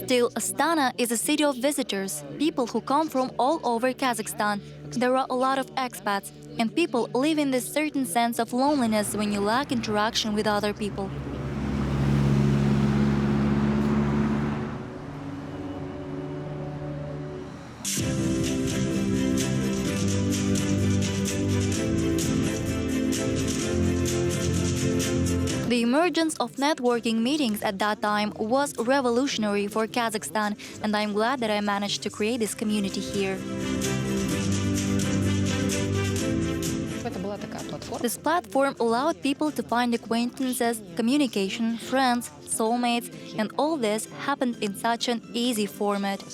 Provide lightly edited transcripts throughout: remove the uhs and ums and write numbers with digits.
Still, Astana is a city of visitors, people who come from all over Kazakhstan. There are a lot of expats, and people live in this certain sense of loneliness when you lack interaction with other people. The emergence of networking meetings at that time was revolutionary for Kazakhstan, and I'm glad that I managed to create this community here. This platform allowed people to find acquaintances, communication, friends, soulmates, and all this happened in such an easy format.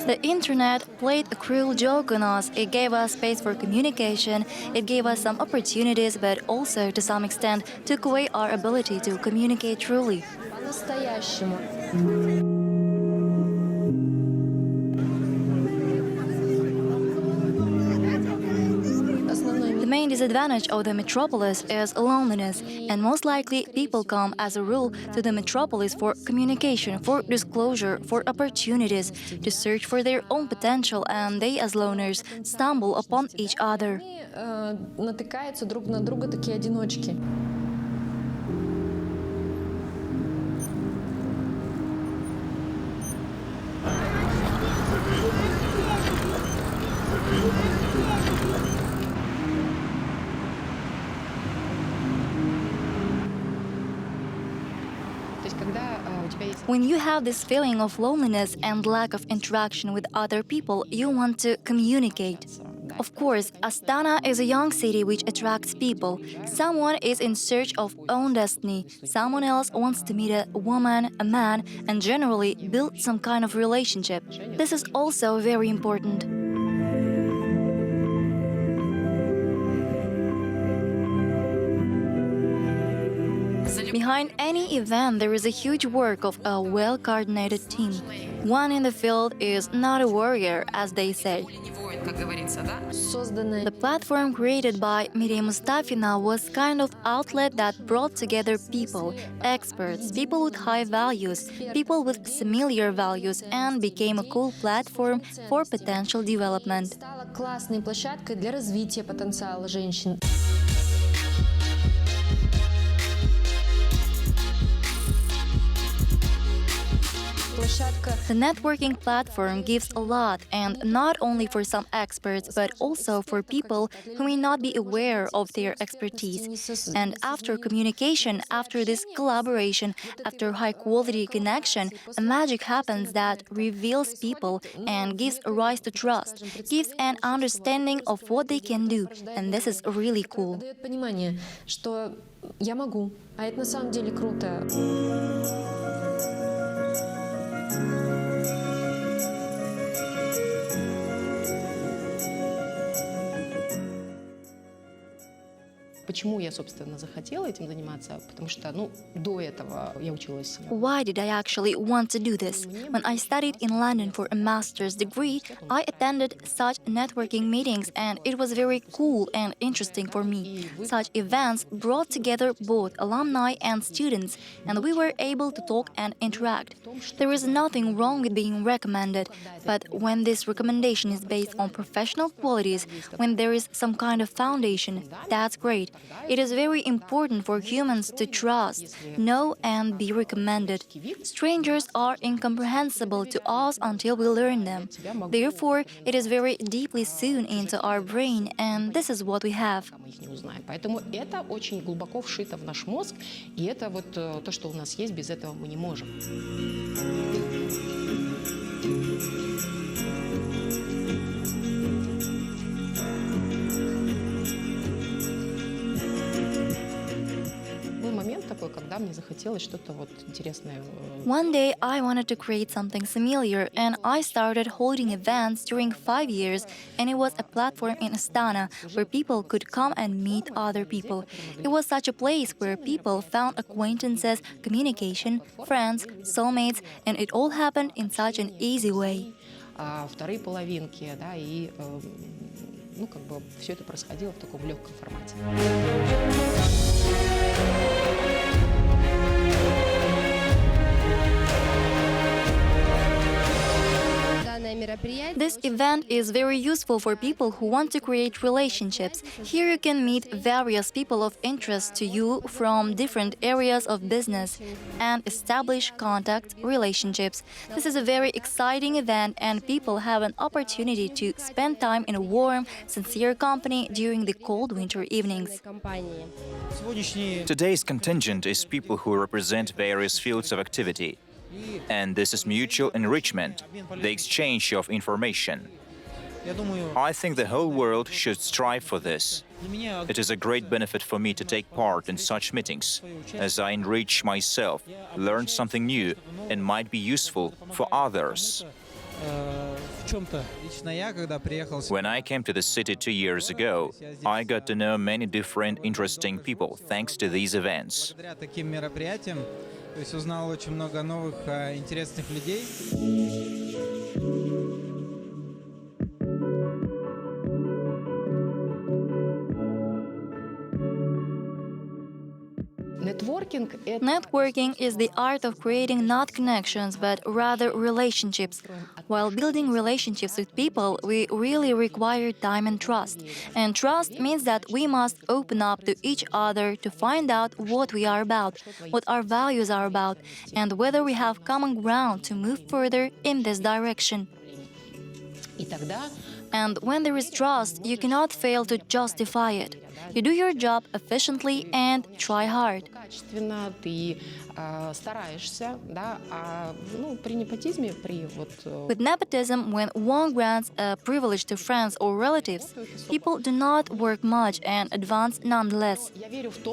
The internet played a cruel joke on us. It gave us space for communication, it gave us some opportunities, but also, to some extent, took away our ability to communicate truly. The main disadvantage of the metropolis is loneliness, and most likely people come as a rule to the metropolis for communication, for disclosure, for opportunities, to search for their own potential, and they as loners stumble upon each other. Натыкаются друг на друга такие одиночки. When you have this feeling of loneliness and lack of interaction with other people, you want to communicate. Of course, Astana is a young city which attracts people. Someone is in search of own destiny, someone else wants to meet a woman, a man, and generally build some kind of relationship. This is also very important. Behind any event, there is a huge work of a well-coordinated team. One in the field is not a warrior, as they say. The platform created by Merey Mustafina was kind of outlet that brought together people, experts, people with high values, people with similar values, and became a cool platform for potential development. Стала классной площадкой для развития потенциала женщин. The networking platform gives a lot, and not only for some experts, but also for people who may not be aware of their expertise. And after communication, after this collaboration, after high-quality connection, a magic happens that reveals people and gives rise to trust, gives an understanding of what they can do, and this is really cool. Дает понимание, что я могу, а это на самом деле круто. Почему я, собственно, захотела этим заниматься? Потому что, до этого я училась. Why did I actually want to do this? When I studied in London for a master's degree, I attended such networking meetings, and it was very cool and interesting for me. Such events brought together both alumni and students, and we were able to talk and interact. There is nothing wrong with being recommended, but when this recommendation is based on professional qualities, when there is some kind of foundation, that's great. It is very important for humans to trust, know, and be recommended. Strangers are incomprehensible to us until we learn them. Therefore, it is very deeply sewn into our brain, and this is what we have. Поэтому это очень глубоко вшито в наш мозг, и это вот то, что у нас есть, без этого мы не можем. такое, когда мне захотелось что-то вот интересное. One day, I wanted to create something similar, and I started holding events during 5 years, and it was a platform in Astana where people could come and meet other people. It was such a place where people found acquaintances, communication, friends, soulmates, and it all happened in such an easy way. Вторые половинки, да, и ну, как бы все это происходило в таком легком формате. This event is very useful for people who want to create relationships. Here you can meet various people of interest to you from different areas of business and establish contact relationships. This is a very exciting event and people have an opportunity to spend time in a warm, sincere company during the cold winter evenings. Today's contingent is people who represent various fields of activity. And this is mutual enrichment, the exchange of information. I think the whole world should strive for this. It is a great benefit for me to take part in such meetings, as I enrich myself, learn something new, and might be useful for others. When I came to the city 2 years ago, I got to know many different interesting people thanks to these events. То есть узнал очень много новых интересных людей. Networking is the art of creating not connections, but rather relationships. While building relationships with people, we really require time and trust. And trust means that we must open up to each other to find out what we are about, what our values are about, and whether we have common ground to move further in this direction. And when there is trust, you cannot fail to justify it. You do your job efficiently and try hard. With nepotism, when one grants a privilege to friends or relatives, people do not work much and advance nonetheless.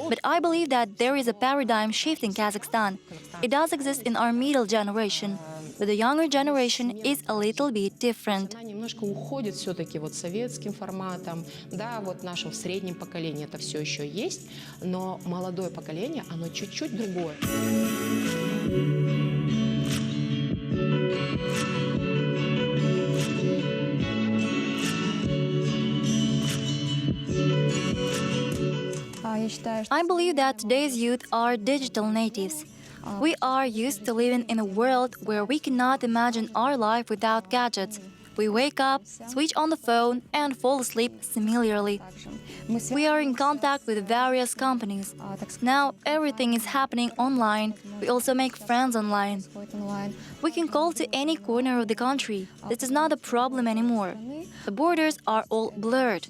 But I believe that there is a paradigm shift in Kazakhstan. It does exist in our middle generation, but the younger generation is a little bit different. Немножко уходит все-таки вот советским форматом, да, вот в нашем среднем поколении это все еще есть, но молодое поколение, оно чуть-чуть другое. I believe that today's youth are digital natives. We are used to living in a world where we cannot imagine our life without gadgets. We wake up, switch on the phone, and fall asleep similarly. We are in contact with various companies. Now everything is happening online. We also make friends online. We can call to any corner of the country. This is not a problem anymore. The borders are all blurred.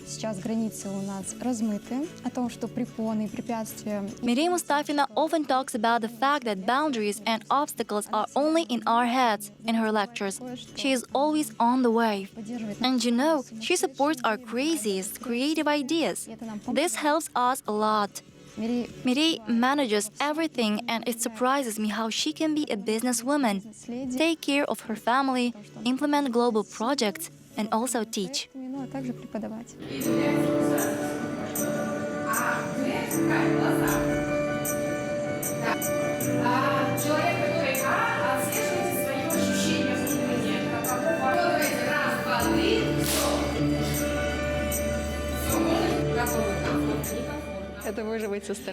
Сейчас границы у нас размыты, о том, что препоны и препятствия. Merey Mustafina often talks about the fact that boundaries and obstacles are only in our heads in her lectures. She is always on the wave. And you know, she supports our craziest creative ideas. This helps us a lot. Merey manages everything and it surprises me how she can be a businesswoman, take care of her family, implement global projects, and also teach. Ну, а также преподавать.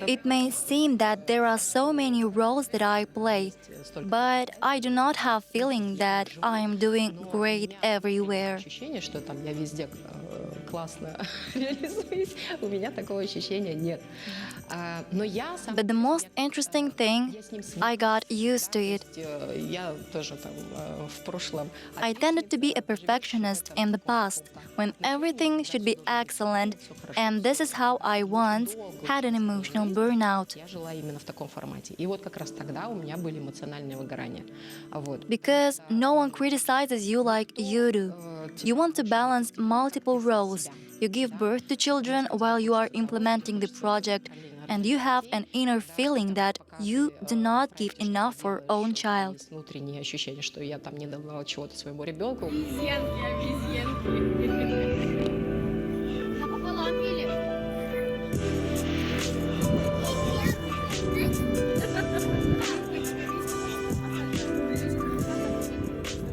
It may seem that there are so many roles that I play, but I do not have feeling that I am doing great everywhere. Ощущение, что там я везде классно реализуюсь, у меня такого ощущения нет. Но я сама... But the most interesting thing, I got used to it. Я тоже там в прошлом... I tended to be a perfectionist in the past, when everything should be excellent, and this is how I once had an emotional burnout. Я жила именно в таком формате. И вот как раз тогда у меня были эмоциональные выгорания. Вот. Because no one criticizes you like you do. You want to balance multiple roles. You give birth to children while you are implementing the project, and you have an inner feeling that you do not give enough for your own child. Есть внутреннее ощущение, что я там не дала чего-то своему ребенку.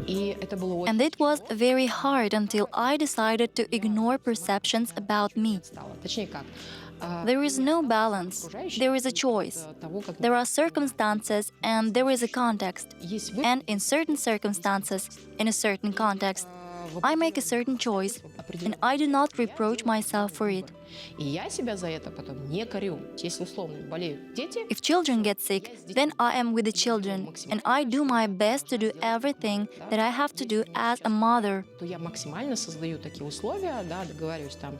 И это было очень And it was very hard until I decided to ignore perceptions about me. стало. Точнее как, There is no balance. There is a choice. того, как There are circumstances and there is a context. есть And in certain circumstances, in a certain context, I make a certain choice, and I do not reproach myself for it. И я себя за это потом не корю. Если условно болеют дети, If children get sick, then I am with the children, and I do my best to do everything that I have to do as a mother. то я максимально создаю такие условия, да, договариваюсь там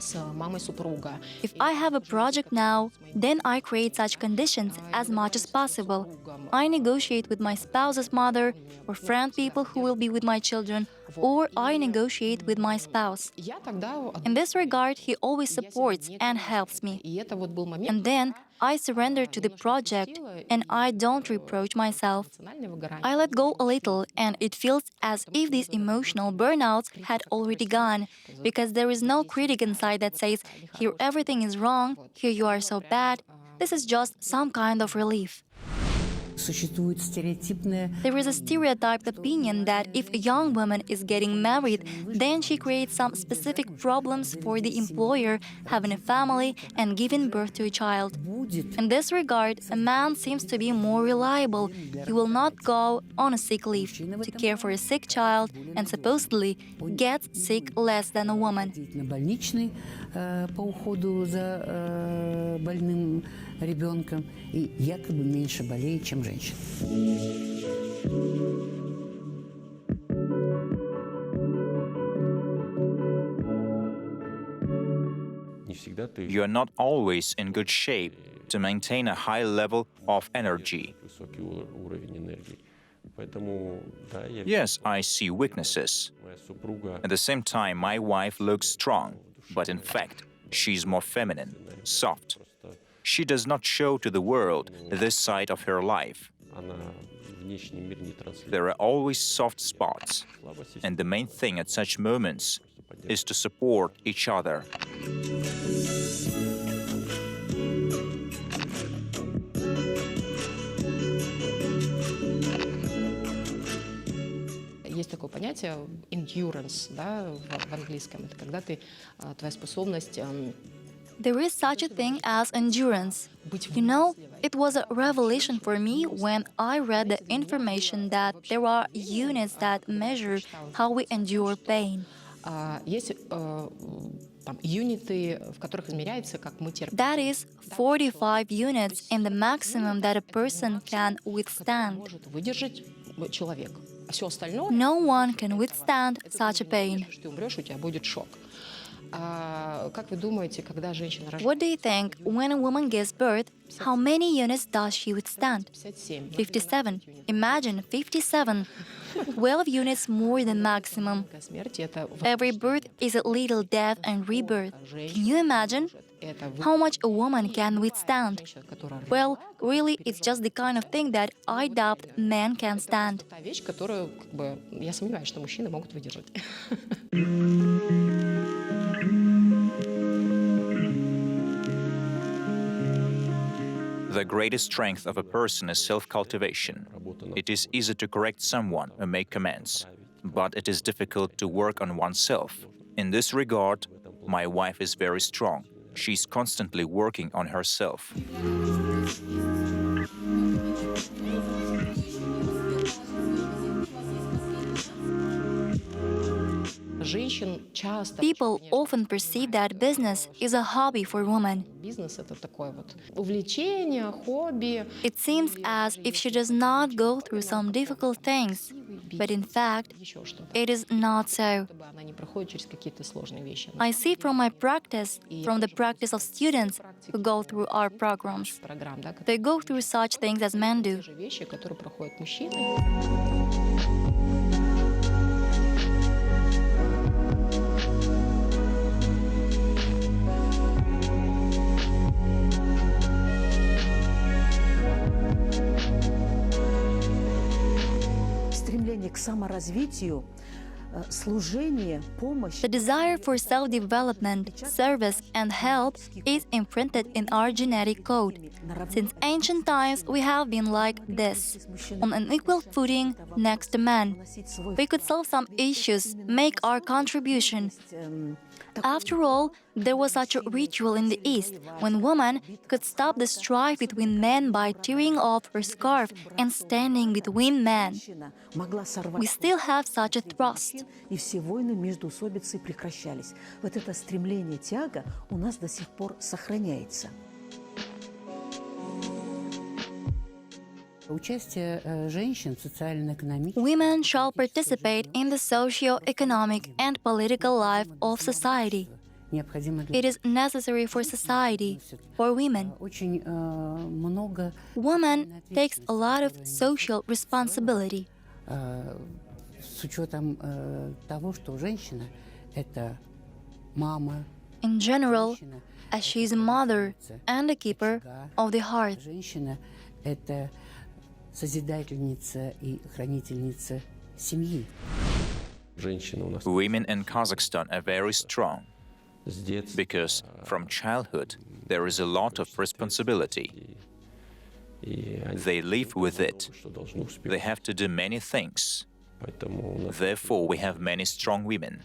с мамой супруга. If I have a project now, then I create such conditions as much as possible. I negotiate with my spouse's mother, or friend people who will be with my children, or I negotiate with my spouse. Я тогда... In this regard, he always supports and helps me. И это вот был момент And then I surrender to the project, and I don't reproach myself. эмоционального выгорания. I let go a little, and it feels as if these emotional burnouts had already gone, because there is no critic inside that says, here everything is wrong, here you are so bad. This is just some kind of relief. Существует стереотипное There is a stereotyped opinion that if a young woman is getting married, then she creates some specific problems for the employer, having a family and giving birth to a child. будет In this regard, a man seems to be more reliable. He will not go on a sick leave to care for a sick child and supposedly gets sick less than a woman. на больничный по уходу за больным ребенком и якобы меньше болеет, чем женщина. You are not always in good shape to maintain a high level of energy. Yes, I see weaknesses. At the same time, my wife looks strong, but in fact, she's more feminine, soft. She does not show to the world this side of her life. There are always soft spots, and the main thing at such moments is to support each other. Есть такое понятие endurance, да, в английском. Это когда ты, твоя способность There is such a thing as endurance. You know, it was a revelation for me when I read the information that there are units that measure how we endure pain. Есть там юниты, в которых измеряется, как мы терпим. That is 45 units in the maximum that a person can withstand. Может выдержать человек. А все остальное... No one can withstand such a pain. Ты умрешь, у тебя будет шок. Как вы думаете, когда женщина рожает? What do you think when a woman gives birth? How many units does she withstand? 57. 57. Imagine 57. 12 units more than maximum. Смерть это Every birth is a little death and rebirth. Can you imagine how much a woman can withstand? которая Well, really, it's just the kind of thing that I doubt men can stand. та вещь, которую, как бы, я сомневаюсь, что мужчины могут выдержать. The greatest strength of a person is self-cultivation. It is easy to correct someone or make comments, but it is difficult to work on oneself. In this regard, my wife is very strong. She's constantly working on herself. Женщин часто... People often perceive that business is a hobby for women. Бизнес — это такое вот увлечение, хобби. It seems as if she does not go through some difficult things, but in fact, Еще что-то. it is not so. Чтобы она не проходит через какие-то сложные вещи. I see from my practice, from the practice of students who go through our programs. Программ, да, They go through such things as men do. те же вещи, которые проходят мужчины. к саморазвитию, служение, помощь. The desire for self-development, service, and help is imprinted in our genetic code. Since ancient times, we have been like this, on an equal footing next to men. We could solve some issues, make our contribution. After all, there was such a ritual in the East when woman could stop the strife between men by tearing off her scarf and standing between men. We still have such a thrust. И все войны междоусобицы прекращались. Вот это стремление, тяга у нас до сих пор сохраняется. Участие женщин в социально-экономическом Women shall participate in the socio-economic and political life of society. необходимо для It is necessary for society, for women. очень много Woman takes a lot of social responsibility. с учетом того, что женщина это мама, In general, as she is a mother and a keeper of the hearth. женщина это созидательница и хранительница семьи. Women in Kazakhstan are very strong because from childhood there is a lot of responsibility. They live with it. They have to do many things. Therefore, we have many strong women.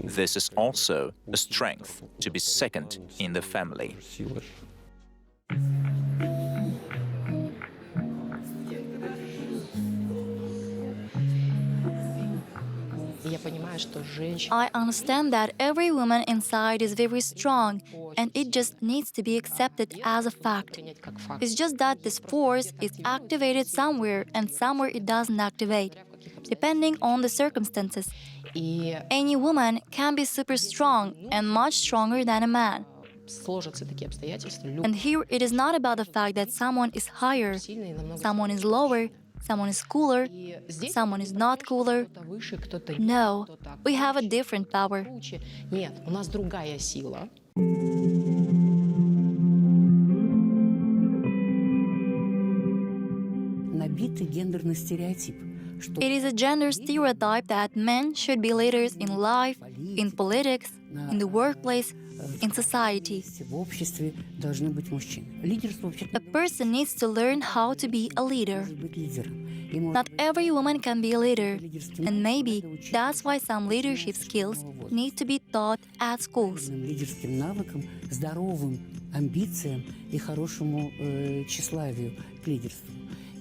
This is also a strength to be second in the family. Я понимаю, что женщина I understand that every woman inside is very strong and it just needs to be accepted as a fact. принять как факт. It's just that this force is activated somewhere and somewhere it doesn't activate, depending on the circumstances. И Any woman can be super strong and much stronger than a man. сложатся такие обстоятельства, люди And here it is not about the fact that someone is higher, сильные намного someone is lower, someone is cooler, И здесь someone is not cooler. кто-то выше, кто-то No, кто-то we have a different power. круче. Нет, у нас другая сила. Набитый гендерный стереотип, что It is a gender stereotype that men should be leaders in life, in politics, in the workplace, in society. в обществе должны быть мужчины. Лидерство A вообще-то person needs to learn how to be a leader. может быть лидером. И может Not every woman can be a leader, and maybe that's why some leadership skills need to be taught at schools. быть лидерским навыкам, здоровым амбициям и хорошему тщеславию к лидерству.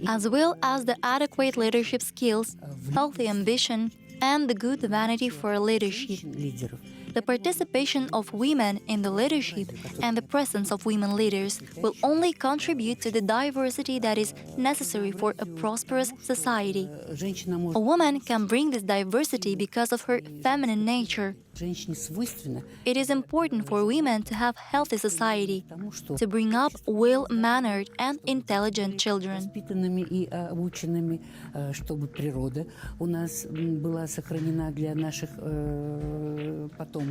As well as the adequate leadership skills, healthy ambition, and the good vanity for leadership. Лидеров. The participation of women in the leadership and the presence of women leaders will only contribute to the diversity that is necessary for a prosperous society. Женщина A может, woman can bring this diversity because of her feminine nature. женщине свойственно It is important for women to have healthy society, тому, что to bring up well-mannered and intelligent children. воспитанными и обученными, чтобы природа у нас была сохранена для наших потомков.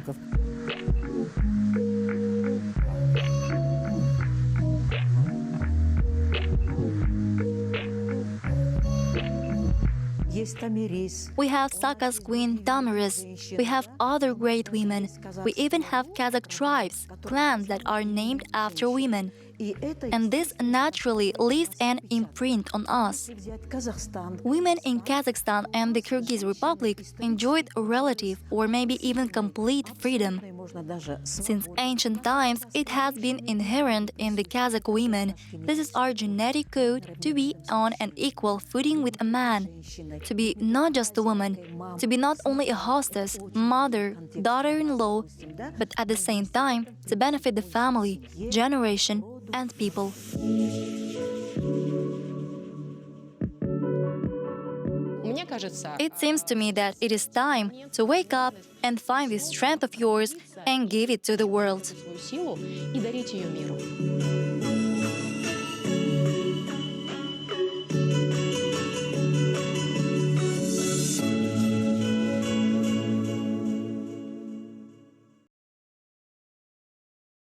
Есть Тамирис. We have Saka's queen Tamiris. We have other great women. We even have Kazakh tribes, clans that are named after women. И это And this naturally leaves an imprint on us. взять Казахстан. Women in Kazakhstan and the Kyrgyz Republic enjoyed relative or maybe even complete freedom. Можно даже Since ancient times, it has been inherent in the Kazakh women. This is our genetic code to be on an equal footing with a man, to be not just a woman, to be not only a hostess, mother, daughter-in-law, but at the same time to benefit the family, generation, and people. Мне кажется, It seems to me that it is time to wake up and find the strength of yours and give it to the world. свою силу и дарить ее миру.